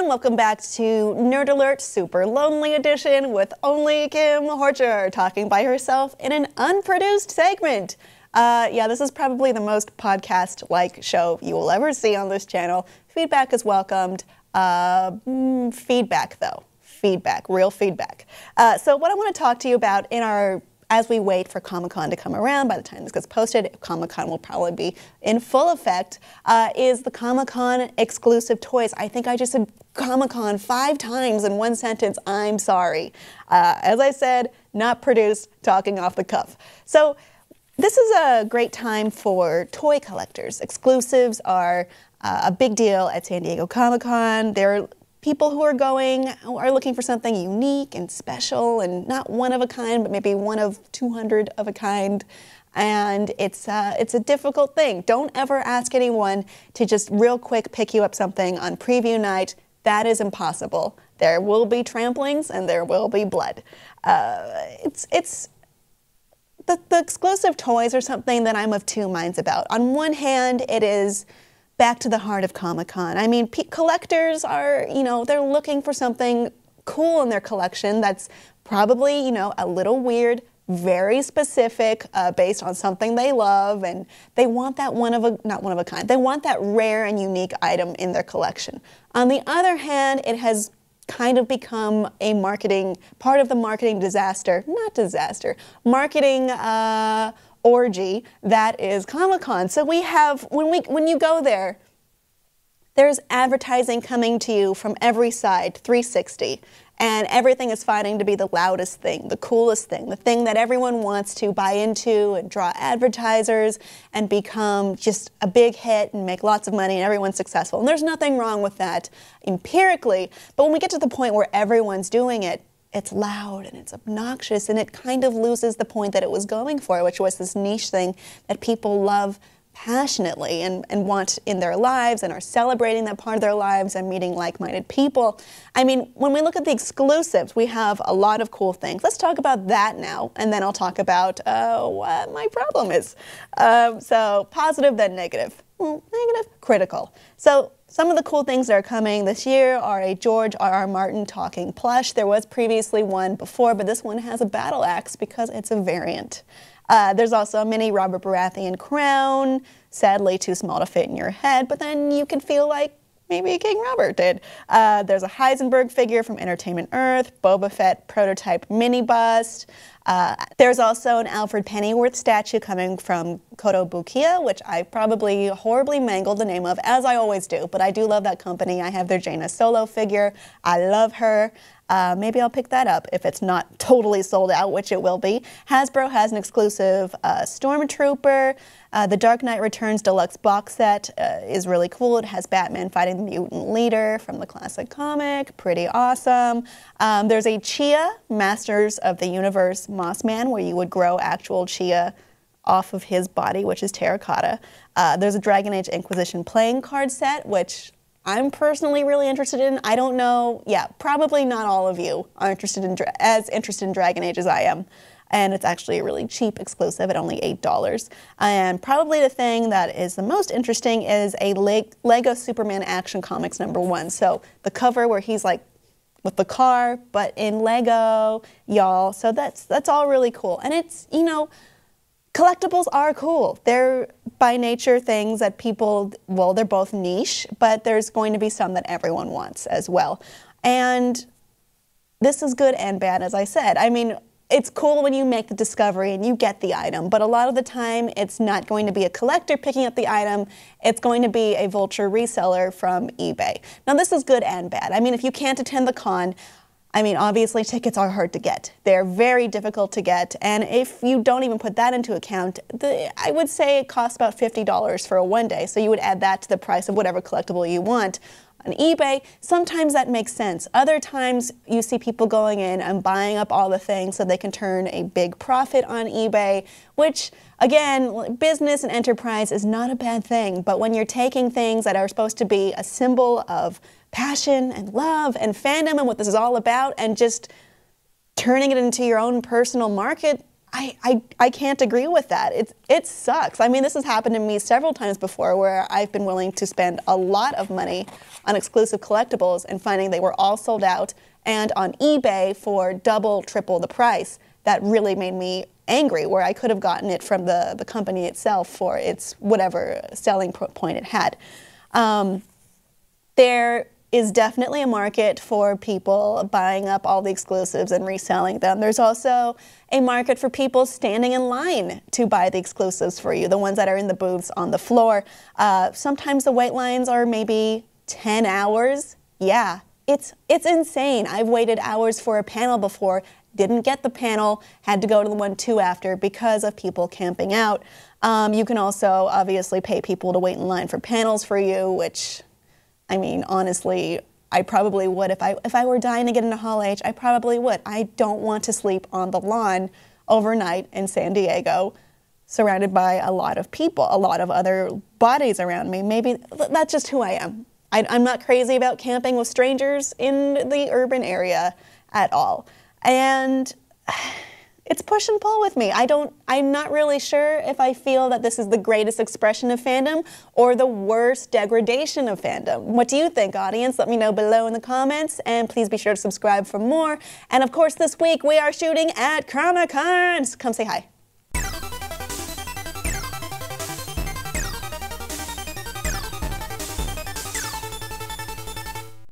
everyone, welcome back to Nerd Alert Super Lonely Edition with only Kim Horcher talking by herself in an unproduced segment. Yeah, this is probably the most podcast-like show you will ever see on this channel. Feedback is welcomed. Feedback, though. Feedback, real feedback. So what I want to talk to you about as we wait for Comic-Con to come around, by the time this gets posted, Comic-Con will probably be in full effect, is the Comic-Con exclusive toys. I think I just said Comic-Con 5 times in one sentence. I'm sorry. As I said, not produced, talking off the cuff. So this is a great time for toy collectors. Exclusives are a big deal at San Diego Comic-Con. They're people who are looking for something unique and special and not one of a kind, but maybe one of 200 of a kind. And it's a difficult thing. Don't ever ask anyone to just real quick pick you up something on preview night. That is impossible. There will be tramplings and there will be blood. The exclusive toys are something that I'm of two minds about. On one hand, it is back to the heart of Comic-Con. I mean, collectors are, they're looking for something cool in their collection that's probably, a little weird, very specific, based on something they love, and they want that not one of a kind, they want that rare and unique item in their collection. On the other hand, it has kind of become a part of the marketing marketing orgy that is Comic-Con. So we have, when you go there, there's advertising coming to you from every side, 360, and everything is fighting to be the loudest thing, the coolest thing, the thing that everyone wants to buy into and draw advertisers and become just a big hit and make lots of money and everyone's successful. And there's nothing wrong with that empirically, but when we get to the point where everyone's doing it, it's loud and it's obnoxious and it kind of loses the point that it was going for, which was this niche thing that people love passionately and want in their lives and are celebrating that part of their lives and meeting like-minded people. I mean, when we look at the exclusives, we have a lot of cool things. Let's talk about that now, and then I'll talk about what my problem is. So positive, then negative. Well, negative, critical. So some of the cool things that are coming this year are a George R.R. Martin talking plush. There was previously one before, but this one has a battle axe because it's a variant. There's also a mini Robert Baratheon crown, sadly too small to fit in your head, but then you can feel like maybe King Robert did. There's a Heisenberg figure from Entertainment Earth, Boba Fett prototype mini bust. There's also an Alfred Pennyworth statue coming from Kotobukiya, which I probably horribly mangled the name of, as I always do, but I do love that company. I have their Jaina Solo figure. I love her. Maybe I'll pick that up if it's not totally sold out, which it will be. Hasbro has an exclusive Stormtrooper. The Dark Knight Returns deluxe box set is really cool. It has Batman fighting the mutant leader from the classic comic. Pretty awesome. There's a Chia Masters of the Universe Mossman, where you would grow actual Chia off of his body, which is terracotta. There's a Dragon Age Inquisition playing card set, which I'm personally really interested in. I don't know, probably not all of you are as interested in Dragon Age as I am. And it's actually a really cheap exclusive at only $8. And probably the thing that is the most interesting is a Lego Superman Action Comics #1. So the cover where he's like with the car, but in Lego, y'all. So that's all really cool. And it's, collectibles are cool. They're by nature things that they're both niche, but there's going to be some that everyone wants as well. And this is good and bad, as I said. I mean, it's cool when you make the discovery and you get the item, but a lot of the time it's not going to be a collector picking up the item. It's going to be a vulture reseller from eBay. Now, this is good and bad. I mean, if you can't attend the con, obviously tickets are hard to get. They're very difficult to get, and if you don't even put that into account, I would say it costs about $50 for a one-day, so you would add that to the price of whatever collectible you want. On eBay, sometimes that makes sense. Other times, you see people going in and buying up all the things so they can turn a big profit on eBay, which, again, business and enterprise is not a bad thing, but when you're taking things that are supposed to be a symbol of passion and love and fandom and what this is all about and just turning it into your own personal market, I can't agree with that. It sucks. I mean, this has happened to me several times before where I've been willing to spend a lot of money on exclusive collectibles and finding they were all sold out and on eBay for double, triple the price. That really made me angry, where I could have gotten it from the company itself for its whatever selling point it had. There is definitely a market for people buying up all the exclusives and reselling them. There's also a market for people standing in line to buy the exclusives for you, the ones that are in the booths on the floor. Sometimes the wait lines are maybe 10 hours. Yeah, it's insane. I've waited hours for a panel before, didn't get the panel, had to go to the one two after because of people camping out. You can also obviously pay people to wait in line for panels for you, which, I mean, honestly, I probably would. If I were dying to get into Hall H, I probably would. I don't want to sleep on the lawn overnight in San Diego, surrounded by a lot of people, a lot of other bodies around me. Maybe that's just who I am. I'm not crazy about camping with strangers in the urban area at all. And it's push and pull with me. I'm not really sure if I feel that this is the greatest expression of fandom or the worst degradation of fandom. What do you think, audience? Let me know below in the comments, and please be sure to subscribe for more. And of course, this week we are shooting at Comic-Con. Come say hi.